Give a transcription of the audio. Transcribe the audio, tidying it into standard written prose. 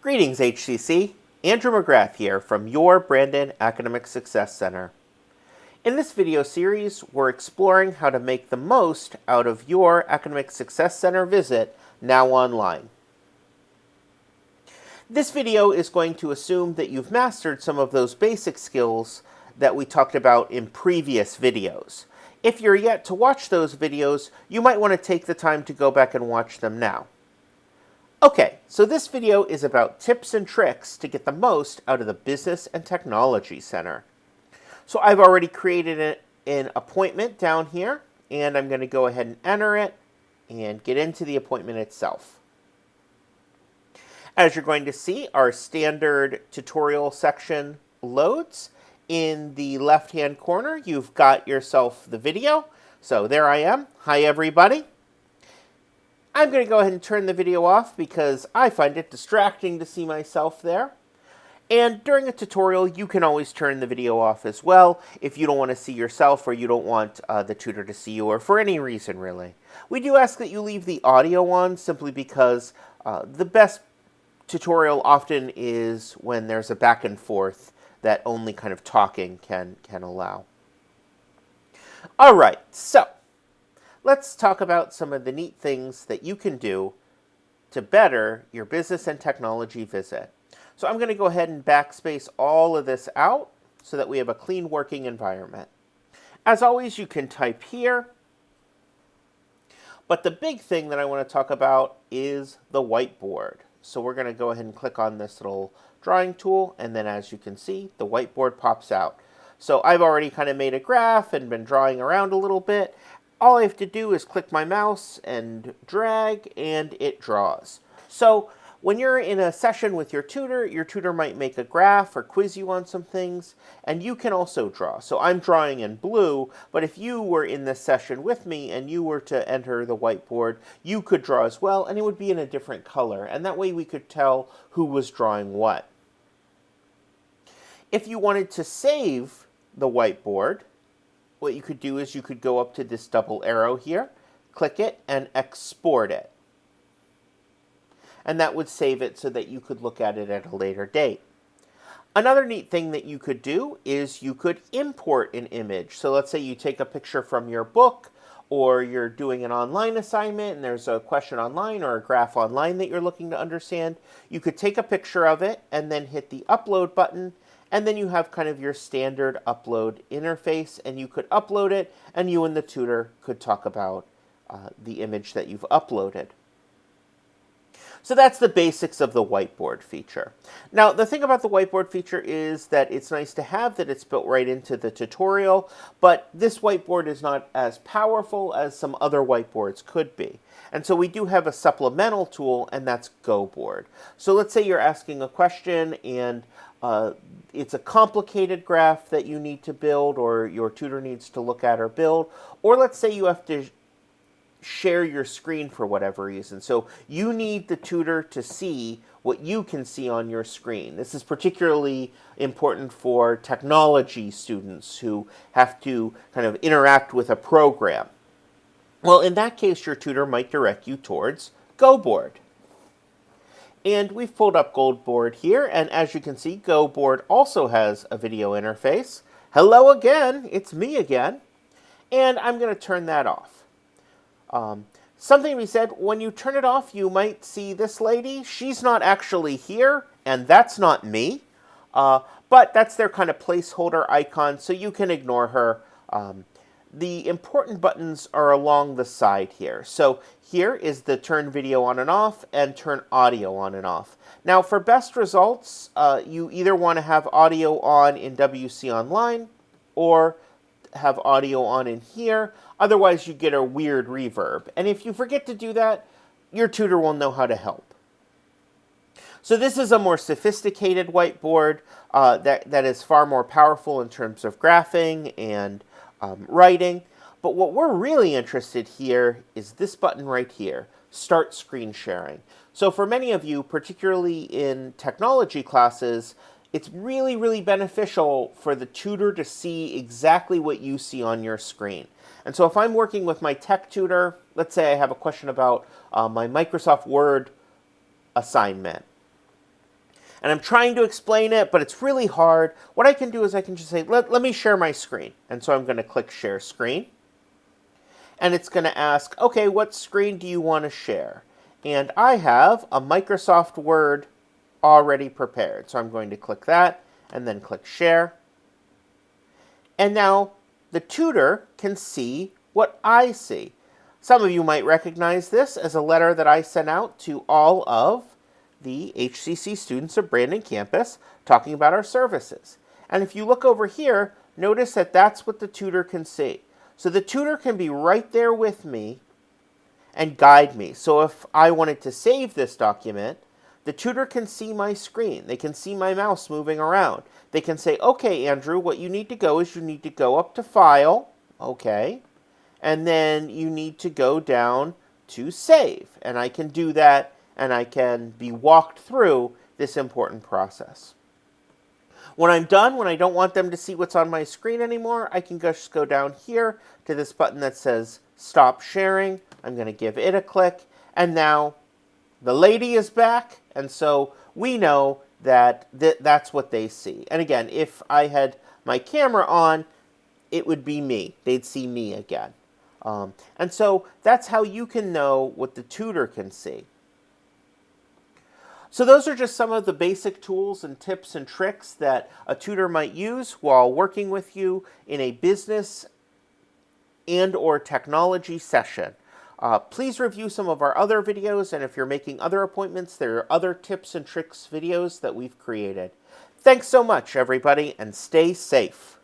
Greetings, HCC. Andrew McGrath here from your Brandon Academic Success Center. In this video series, we're exploring how to make the most out of your Academic Success Center visit now online. This video is going to assume that you've mastered some of those basic skills that we talked about in previous videos. If you're yet to watch those videos, you might want to take the time to go back and watch them now. Okay, so this video is about tips and tricks to get the most out of the Business and Technology Center. So I've already created an appointment down here, and I'm going to go ahead and enter it and get into the appointment itself. As you're going to see, our standard tutorial section loads. In the left-hand corner, you've got yourself the video. So there I am. Hi, everybody. I'm going to go ahead and turn the video off because I find it distracting to see myself there. And during a tutorial, you can always turn the video off as well if you don't want to see yourself or you don't want the tutor to see you, or for any reason, really. We do ask that you leave the audio on simply because the best tutorial often is when there's a back and forth that only kind of talking can allow. All right, so let's talk about some of the neat things that you can do to better your business and technology visit. So I'm going to go ahead and backspace all of this out so that we have a clean working environment. As always, you can type here, but the big thing that I want to talk about is the whiteboard. So we're going to go ahead and click on this little drawing tool, and then as you can see, the whiteboard pops out. So I've already kind of made a graph and been drawing around a little bit. All I have to do is click my mouse and drag, and it draws. So when you're in a session with your tutor might make a graph or quiz you on some things, and you can also draw. So I'm drawing in blue, but if you were in this session with me and you were to enter the whiteboard, you could draw as well, and it would be in a different color, and that way we could tell who was drawing what. If you wanted to save the whiteboard, what you could do is you could go up to this double arrow here, click it, and export it. And that would save it so that you could look at it at a later date. Another neat thing that you could do is you could import an image. So let's say you take a picture from your book, or you're doing an online assignment and there's a question online or a graph online that you're looking to understand. You could take a picture of it and then hit the upload button, and then you have kind of your standard upload interface, and you could upload it, and you and the tutor could talk about the image that you've uploaded. So that's the basics of the whiteboard feature. Now, the thing about the whiteboard feature is that it's nice to have that it's built right into the tutorial, but this whiteboard is not as powerful as some other whiteboards could be. And so we do have a supplemental tool, and that's GoBoard. So let's say you're asking a question and it's a complicated graph that you need to build, or your tutor needs to look at or build, or let's say you have to share your screen for whatever reason. So you need the tutor to see what you can see on your screen. This is particularly important for technology students who have to kind of interact with a program. Well, in that case, your tutor might direct you towards GoBoard. And we've pulled up GoBoard here, and as you can see, GoBoard also has a video interface. Hello again, it's me again. And I'm going to turn that off. Something we said, when you turn it off, you might see this lady. She's not actually here, and that's not me. But that's their kind of placeholder icon, so you can ignore her. The important buttons are along the side here. So here is the turn video on and off and turn audio on and off. Now for best results, you either want to have audio on in WC Online or have audio on in here. Otherwise you get a weird reverb. And if you forget to do that, your tutor will know how to help. So this is a more sophisticated whiteboard that is far more powerful in terms of graphing and writing. But what we're really interested here is this button right here, Start Screen Sharing. So for many of you, particularly in technology classes, it's really, really beneficial for the tutor to see exactly what you see on your screen. And so if I'm working with my tech tutor, let's say I have a question about my Microsoft Word assignment. and I'm trying to explain it, but it's really hard. What I can do is I can just say, let me share my screen. And so I'm going to click Share Screen. And it's going to ask, okay, what screen do you want to share? And I have a Microsoft Word already prepared. So I'm going to click that and then click Share. And now the tutor can see what I see. Some of you might recognize this as a letter that I sent out to all of the HCC students of Brandon campus talking about our services. And if you look over here, notice that that's what the tutor can see. So the tutor can be right there with me and guide me. So if I wanted to save this document, the tutor can see my screen. They can see my mouse moving around. They can say, okay, Andrew, what you need to go is you need to go up to File, okay, and then you need to go down to Save. And I can do that, and I can be walked through this important process. When I'm done, when I don't want them to see what's on my screen anymore, I can just go down here to this button that says Stop Sharing. I'm going to give it a click, and now the lady is back, and so we know that that's what they see. And again, if I had my camera on, it would be me. They'd see me again. And so that's how you can know what the tutor can see. So those are just some of the basic tools and tips and tricks that a tutor might use while working with you in a business and or technology session. Please review some of our other videos, and if you're making other appointments, there are other tips and tricks videos that we've created. Thanks so much, everybody, and stay safe.